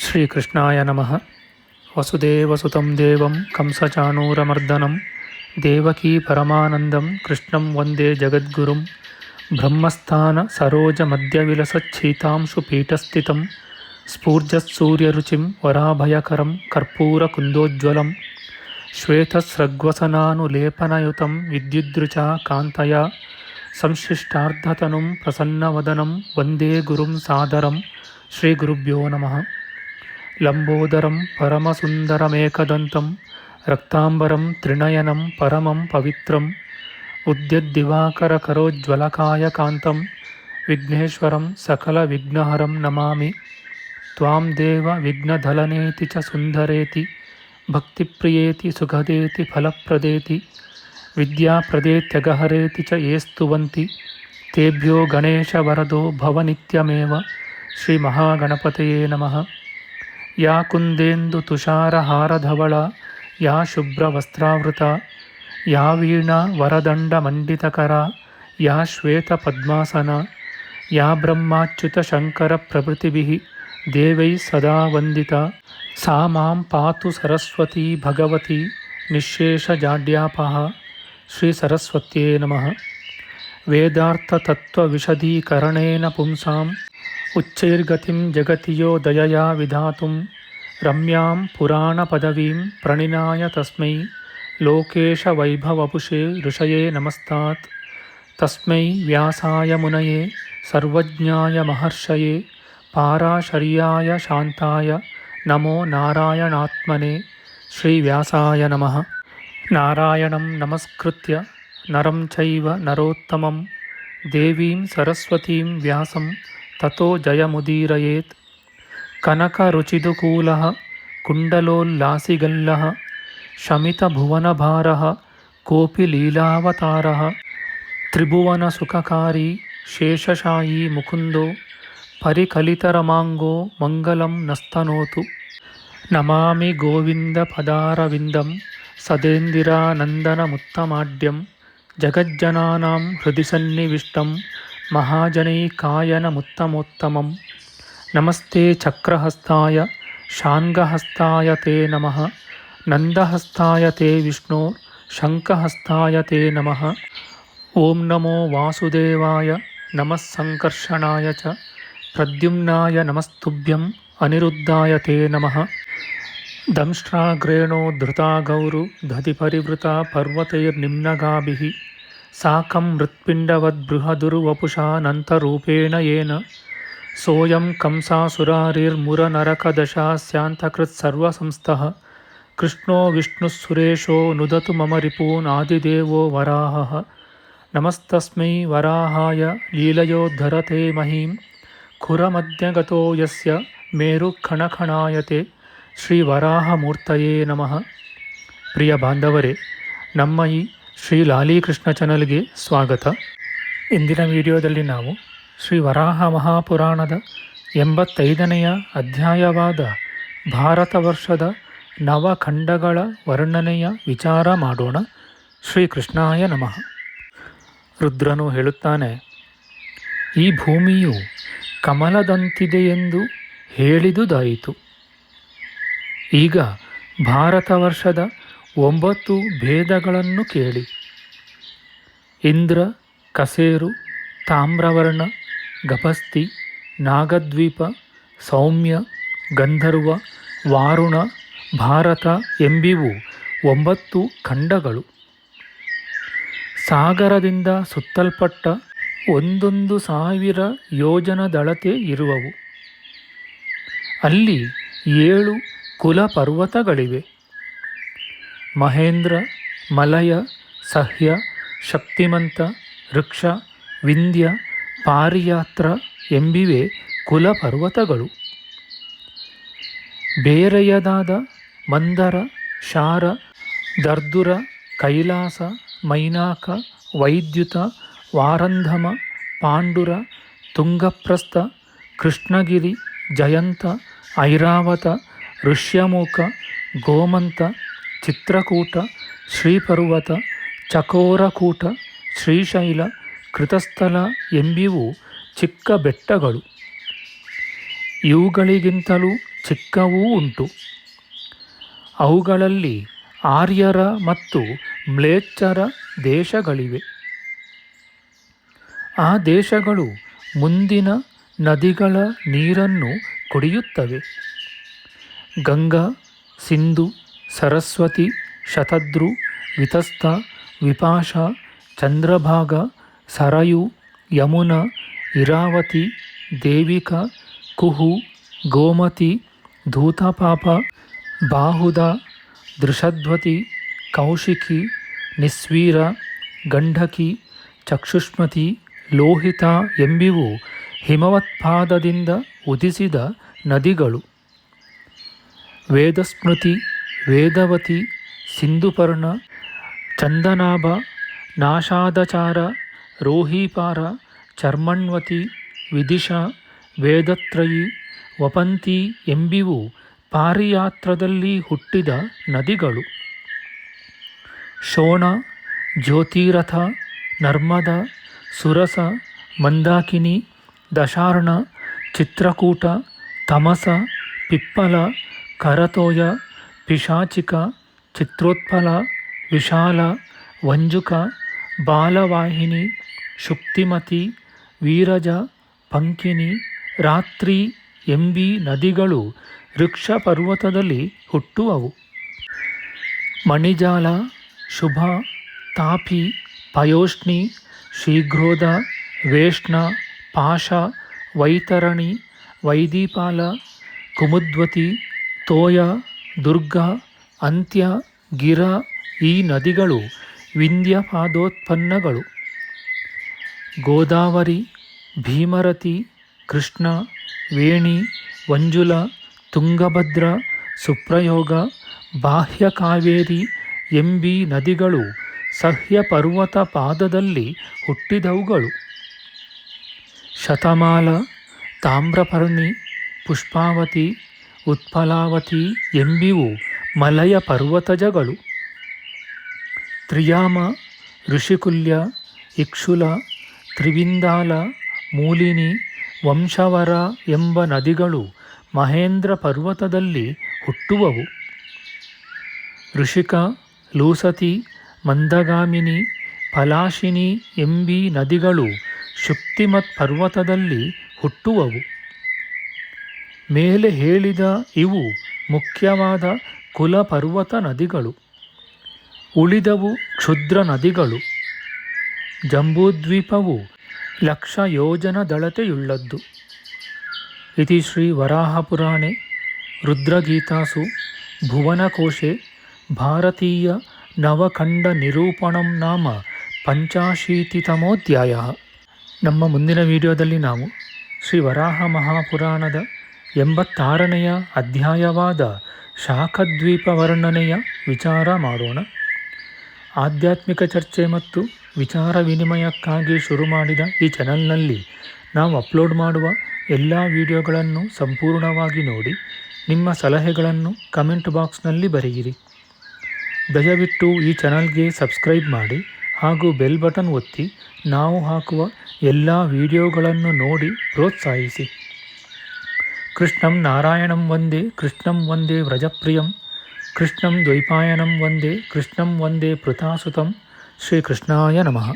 ಶ್ರೀಕೃಷ್ಣಾಯ ನಮಃ. ವಸುದೇವಸುತಂ ದೇವಂ ಕಂಸಚಾಣೂರಮರ್ದನಂ ದೇವಕೀ ಪರಮಾನಂದಂ ಕೃಷ್ಣಂ ವಂದೇ ಜಗದ್ಗುರುಂ. ಬ್ರಹ್ಮಸ್ಥಾನ ಸರೋಜ ಮಧ್ಯವಿಲಸಚ್ಛೀತಾಂಶು ಪೀಠಸ್ಥಿತಂ ಸ್ಫೂರ್ಜತ್ಸೂರ್ಯರುಚಿಂ ವರಾಭಯಕರಂ ಕರ್ಪೂರಕುಂದೋಜ್ವಲಂ ಶ್ವೇತಸ್ರಗ್ವಸನಾನುಲೇಪನಯುತಂ ವಿದ್ಯುದ್ರುಚಾ ಕಾಂತಯಾ ಸಂಶ್ಲಿಷ್ಟಾರ್ಧತನುಂ ಪ್ರಸನ್ನವದನಂ ವಂದೇ ಗುರುಂ ಸಾದರಂ. ಶ್ರೀಗುರುಭ್ಯೋ ನಮಃ. ಲಂಬೋದರಂ ಪರಮಸುಂದರಮೇಕದಂತಂ ರಕ್ತಾಂಬರಂ ತ್ರಿನಯನಂ ಪರಮಂ ಪವಿತ್ರಂ ಉದ್ಯದ್ದಿವಾಕರಕರೋಜ್ವಲಕಾಯಕಾಂತಂ ವಿಘ್ನೇಶ್ವರಂ ಸಕಲವಿಘ್ನಹರಂ ನಮಾಮಿ. ತ್ವಾಂ ದೇವ ವಿಘ್ನಧಲನೇತಿ ಚ ಸುಂದರೇತಿ ಭಕ್ತಿಪ್ರಿಯೇತಿ ಸುಖದೇತಿ ಫಲಪ್ರದೇತಿ ವಿದ್ಯಾಪ್ರದೇತ್ಯಗಹರೇತಿ ಚ ಯೇ ಸ್ತುವಂತಿ ತೇಭ್ಯೋ ಗಣೇಶವರದೋ ಭವನಿತ್ಯಮೇವ. ಶ್ರೀಮಹಾಗಣಪತಯೇ ನಮಃ. ಯಾ ಕುಂದೇಂದು ತುಷಾರಹಾರಧವಳ ಯಾ ಶುಭ್ರವಸ್ತ್ರಾವೃತ ಯಾ ವೀಣಾ ವರದಂಡಮಂಡಿತಕರ ಯಾ ಶ್ವೇತಪದ್ಮಾಸನ ಯಾ ಬ್ರಹ್ಮಾಚ್ಯುತಶಂಕರಪ್ರಭೃತಿಭಿಃ ದೇವೈಃ ಸದಾ ವಂದಿತಾ ಸಾ ಮಾಂ ಪಾತು ಸರಸ್ವತೀ ಭಗವತಿ ನಿಶ್ಶೇಷಜಾಡ್ಯಾಪಃ. ಶ್ರೀ ಸರಸ್ವತ್ಯೇ ನಮಃ. ವೇದಾರ್ಥತತ್ವವಿಶದೀಕರಣೇನ ಪುಂಸಾಂ ಉಚ್ಚೈರ್ಗತಿಂ ಜಗತಿ ಯೋ ದಯಯಾ ವಿಧಾತುಂ ರಮ್ಯಾಂ ಪುರಾಣಪದವೀಂ ಪ್ರಣಿನಾಯ ತಸ್ಮೈ ಲೋಕೇಶವೈಭವಪುಷೇ ಋಷಯೇ ನಮಸ್ತಾತ್. ತಸ್ಮೈ ವ್ಯಾಸಾಯ ಮುನಯೇ ಸರ್ವಜ್ಞಾಯ ಮಹರ್ಷಯೇ ಪಾರಾಶರ್ಯಾಯ ಶಾಂತಾಯ ನಮೋ ನಾರಾಯಣಾತ್ಮನೇ. ಶ್ರೀವ್ಯಾಸಾಯ ನಮಃ. ನಾರಾಯಣಂ ನಮಸ್ಕೃತ್ಯ ನರಂ ಚೈವ ನರೋತ್ತಮಂ ದೇವೀಂ ಸರಸ್ವತೀಂ ವ್ಯಾಸಂ ತತೋ ಜಯಮುದೀರಯೇತ್. ಕನಕರುಚಿದುಕೂಲಃ ಕುಂಡಲೋಲ್ಲಾಸಿಗಲ್ಲಃ ಶಮಿತಭುವನಭಾರಃ ಕೋಪಿ ಲೀಲಾವತಾರಃ ತ್ರಿಭುವನಸುಖಕಾರಿ ಶೇಷಶಾಯೀ ಮುಕುಂದೋ ಪರಿಕಲಿತರಮಾಂಗೋ ಮಂಗಲಂ ನಸ್ತನೋತು. ನಮಾಮಿ ಗೋವಿಂದಪದಾರವಿಂದಂ ಸದೇಂದಿರಾನಂದನಮುತ್ತಮಾಡ್ಯಂ ಜಗಜ್ಜನಾನಾಂ ಹೃದಿ ಸನ್ನಿವಿಷ್ಟಂ ಮಹಾಜನೈಕಾಯನಮುತ್ತಮೋತ್ತಮಂ. ನಮಸ್ತೆ ಚಕ್ರಹಸ್ತಾಯ ಶಾಂಗಹಸ್ತಾಯ ತೇ ನಮಃ. ನಂದಹಸ್ತಾಯ ತೇ ವಿಷ್ಣೋ ಶಂಖಹಸ್ತಾಯ ತೇ ನಮಃ. ಓಂ ನಮೋ ವಾಸುದೇವಾಯ ನಮಃ ಸಂಕರ್ಷಣಾಯ ಚ ಪ್ರದ್ಯುಮ್ನಾಯ ನಮಸ್ತುಭ್ಯಂ ಅನಿರುದ್ಧಾಯ ತೇ ನಮಃ. ದಂಷ್ಟ್ರಾಗ್ರೇಣೋ ಧೃತಾ ಗೌರು ದಧಿಪರಿವೃತಾ ಪರ್ವತೈರ್ನಿಮ್ನಗಾಭಿಃ ಸಾಕಂ ಮೃತ್ಪಿಂಡವದ್ಬೃಹದುರ್ವಪುಷಾನಂತರೂಪೇಣ ಯೇನ ಸೋಯಂ ಕಂಸಾಸುರಾರಿರ್ಮುರನರಕದಶಾಸ್ಯಾಂತಕೃತ್ಸರ್ವಸಂಸ್ಥಃ ಕೃಷ್ಣೋ ವಿಷ್ಣುಃಸುರೇಶೋ ನುದತು ಮಮ ರಿಪೂನ್ ಆದಿದೇವೋ ವರಾಹಃ. ನಮಸ್ತಸ್ಮೈ ವರಾಹಾಯ ಲೀಲಯೋದ್ಧರತೆ ಮಹೀಂ ಖುರಮಧ್ಯಗತೋ ಯಸ್ಯ ಮೇರುಖಣಖಣಾಯತೆ. ಶ್ರೀ ವರಾಹಮೂರ್ತಯೇ ನಮಃ. ಪ್ರಿಯ ಬಾಂಧವರೇ, ನಮ್ಮ ಈ ಶ್ರೀ ಲಾಲೀಕೃಷ್ಣ ಚಾನಲ್ಗೆ ಸ್ವಾಗತ. ಇಂದಿನ ವಿಡಿಯೋದಲ್ಲಿ ನಾವು ಶ್ರೀ ವರಾಹ ಮಹಾಪುರಾಣದ 85ನೆಯ ಅಧ್ಯಾಯವಾದ ಭಾರತ ವರ್ಷದ ನವಖಂಡಗಳ ವರ್ಣನೆಯ ವಿಚಾರ ಮಾಡೋಣ. ಶ್ರೀಕೃಷ್ಣಾಯ ನಮಃ. ರುದ್ರನು ಹೇಳುತ್ತಾನೆ, ಈ ಭೂಮಿಯು ಕಮಲದಂತಿದೆಯೆಂದು ಹೇಳಿದುದಾಯಿತು. ಈಗ ಭಾರತ ವರ್ಷದ 9 ಭೇದಗಳನ್ನು ಕೇಳಿ. ಇಂದ್ರ, ಕಸೇರು, ತಾಮ್ರವರ್ಣ, ಗಪಸ್ತಿ, ನಾಗದ್ವೀಪ, ಸೌಮ್ಯ, ಗಂಧರ್ವ, ವಾರುಣ, ಭಾರತ ಎಂಬಿವು 9 ಖಂಡಗಳು. ಸಾಗರದಿಂದ ಸುತ್ತಲ್ಪಟ್ಟ 1,000 ಯೋಜನದಳತೆ ಇರುವವು. ಅಲ್ಲಿ 7 ಕುಲ ಪರ್ವತಗಳಿವೆ. ಮಹೇಂದ್ರ, ಮಲಯ, ಸಹ್ಯ, ಶಕ್ತಿಮಂತ, ವೃಕ್ಷ, ವಿಂಧ್ಯ, ಪಾರಿಯಾತ್ರ ಎಂಬಿವೆ ಕುಲ ಪರ್ವತಗಳು. ಬೇರೆಯದಾದ ಮಂದರ, ಶಾರ, ದರ್ದುರ, ಕೈಲಾಸ, ಮೈನಾಕ, ವೈದ್ಯುತ, ವಾರಂಧಮ, ಪಾಂಡುರ, ತುಂಗಪ್ರಸ್ಥ, ಕೃಷ್ಣಗಿರಿ, ಜಯಂತ, ಐರಾವತ, ಋಷ್ಯಮೂಕ, ಗೋಮಂತ, ಚಿತ್ರಕೂಟ, ಶ್ರೀಪರ್ವತ, ಚಕೋರಕೂಟ, ಶ್ರೀಶೈಲ, ಕೃತಸ್ಥಲ ಎಂಬಿವು ಚಿಕ್ಕ ಬೆಟ್ಟಗಳು. ಇವುಗಳಿಗಿಂತಲೂ ಚಿಕ್ಕವೂ ಉಂಟು. ಅವುಗಳಲ್ಲಿ ಆರ್ಯರ ಮತ್ತು ಮ್ಲೇಚ್ಛರ ದೇಶಗಳಿವೆ. ಆ ದೇಶಗಳು ಮುಂದಿನ ನದಿಗಳ ನೀರನ್ನು ಕುಡಿಯುತ್ತವೆ. ಗಂಗಾ, ಸಿಂಧು, ಸರಸ್ವತಿ, ಶತದ್ರು, ವಿತಸ್ತ, ವಿಪಾಶ, ಚಂದ್ರಭಾಗ, ಸರಯು, ಯಮುನಾ, ಇರಾವತಿ, ದೇವಿಕಾ, ಕುಹು, ಗೋಮತಿ, ಧೂತಪಾಪ, ಬಾಹುದ, ದೃಷದ್ವತಿ, ಕೌಶಿಕಿ, ನಿಸ್ವೀರ, ಗಂಡಕಿ, ಚಕ್ಷುಷ್ಮತಿ, ಲೋಹಿತ ಎಂಬಿವು ಹಿಮವತ್ಪಾದದಿಂದ ಉದಿಸಿದ ನದಿಗಳು. ವೇದಸ್ಮೃತಿ, ವೇದವತಿ, ಸಿಂಧುಪರ್ಣ, ಚಂದನಾಭ, ನಾಷಾದಚಾರ, ರೋಹಿಪಾರ, ಚರ್ಮಣ್ವತಿ, ವಿದಿಶಾ, ವೇದತ್ರಯಿ, ವಪಂತಿ ಎಂಬಿವು ಪಾರಿಯಾತ್ರದಲ್ಲಿ ಹುಟ್ಟಿದ ನದಿಗಳು. ಶೋಣ, ಜ್ಯೋತಿರಥ, ನರ್ಮದ, ಸುರಸ, ಮಂದಾಕಿನಿ, ದಶಾರ್ಣ, ಚಿತ್ರಕೂಟ, ತಮಸ, ಪಿಪ್ಪಲ, ಕರತೋಯ, ಪಿಶಾಚಿಕ, ಚಿತ್ರೋತ್ಪಲ, ವಿಶಾಲ, ವಂಜುಕ, ಬಾಲವಾಹಿನಿ, ಶುಕ್ತಿಮತಿ, ವೀರಜ, ಪಂಕಿನಿ, ರಾತ್ರಿ ಎಂಬೀ ನದಿಗಳು ವೃಕ್ಷ ಪರ್ವತದಲ್ಲಿ ಹುಟ್ಟುವವು. ಮಣಿಜಾಲ, ಶುಭ, ತಾಪಿ, ಪಯೋಷ್ಣಿ, ಶೀಘ್ರೋದ, ವೇಷ್ಣ, ಪಾಶ, ವೈತರಣಿ, ವೈದೀಪಾಲ, ಕುಮುದ್ವತಿ, ತೋಯ, ದುರ್ಗ, ಅಂತ್ಯ, ಗಿರ ಈ ನದಿಗಳು ವಿಂಧ್ಯ ಪಾದೋತ್ಪನ್ನಗಳು. ಗೋದಾವರಿ, ಭೀಮರತಿ, ಕೃಷ್ಣ, ವೇಣಿ, ವಂಜುಲ, ತುಂಗಭದ್ರ, ಸುಪ್ರಯೋಗ, ಬಾಹ್ಯ ಕಾವೇರಿ ಎಂಬೀ ನದಿಗಳು ಸಹ್ಯ ಪರ್ವತ ಪಾದದಲ್ಲಿ ಹುಟ್ಟಿದವುಗಳು. ಶತಮಾಲ, ತಾಮ್ರಪರ್ಣಿ, ಪುಷ್ಪಾವತಿ, ಉತ್ಪಲಾವತಿ ಎಂಬಿವು ಮಲಯ ಪರ್ವತಜಗಳು. ತ್ರಿಯಾಮ, ಋಷಿಕುಲ್ಯ, ಇಕ್ಷುಲ, ತ್ರಿವಿಂದಾಲ, ಮೂಲಿನಿ, ವಂಶವರ ಎಂಬ ನದಿಗಳು ಮಹೇಂದ್ರ ಪರ್ವತದಲ್ಲಿ ಹುಟ್ಟುವವು. ಋಷಿಕ, ಲೂಸತಿ, ಮಂದಗಾಮಿನಿ, ಪಲಾಶಿನಿ ಎಂಬೀ ನದಿಗಳು ಶುಕ್ತಿಮತ್ ಪರ್ವತದಲ್ಲಿ ಹುಟ್ಟುವವು. ಮೇಲೆ ಹೇಳಿದ ಇವು ಮುಖ್ಯವಾದ ಕುಲಪರ್ವತ ನದಿಗಳು. ಉಳಿದವು ಕ್ಷುದ್ರ ನದಿಗಳು. ಜಂಬೂದ್ವೀಪವು 1,00,000 ಯೋಜನದಳತೆಯುಳ್ಳದ್ದು. ಇತಿ ಶ್ರೀ ವರಾಹಪುರಾಣೆ ರುದ್ರಗೀತಾಸು ಭುವನಕೋಶೆ ಭಾರತೀಯ ನವಖಂಡ ನಿರೂಪಣಂ ನಾಮ 85ತಮೋಧ್ಯಾಯ. ನಮ್ಮ ಮುಂದಿನ ವಿಡಿಯೋದಲ್ಲಿ ನಾವು ಶ್ರೀ ವರಾಹ ಮಹಾಪುರಾಣದ 86ನೆಯ ಅಧ್ಯಾಯವಾದ ಶಾಖದ್ವೀಪ ವರ್ಣನೆಯ ವಿಚಾರ ಮಾಡೋಣ. ಆಧ್ಯಾತ್ಮಿಕ ಚರ್ಚೆ ಮತ್ತು ವಿಚಾರ ವಿನಿಮಯಕ್ಕಾಗಿ ಶುರು ಮಾಡಿದ ಈ ಚಾನಲ್ನಲ್ಲಿ ನಾವು ಅಪ್ಲೋಡ್ ಮಾಡುವ ಎಲ್ಲ ವಿಡಿಯೋಗಳನ್ನು ಸಂಪೂರ್ಣವಾಗಿ ನೋಡಿ ನಿಮ್ಮ ಸಲಹೆಗಳನ್ನು ಕಮೆಂಟ್ ಬಾಕ್ಸ್ನಲ್ಲಿ ಬರೆಯಿರಿ. ದಯವಿಟ್ಟು ಈ ಚಾನಲ್ಗೆ ಸಬ್ಸ್ಕ್ರೈಬ್ ಮಾಡಿ ಹಾಗೂ ಬೆಲ್ ಬಟನ್ ಒತ್ತಿ ನಾವು ಹಾಕುವ ಎಲ್ಲ ವಿಡಿಯೋಗಳನ್ನು ನೋಡಿ ಪ್ರೋತ್ಸಾಹಿಸಿ. ಕೃಷ್ಣಂ ನಾರಾಯಣಂ ವಂದೇ ಕೃಷ್ಣಂ ವಂದೇ ವ್ರಜಪ್ರಿಯಂ ಕೃಷ್ಣಂ ದ್ವೈಪಾಯನಂ ವಂದೇ ಕೃಷ್ಣಂ ವಂದೇ ಪೃಥಾಸುತಂ. ಶ್ರೀಕೃಷ್ಣಾಯ ನಮಃ.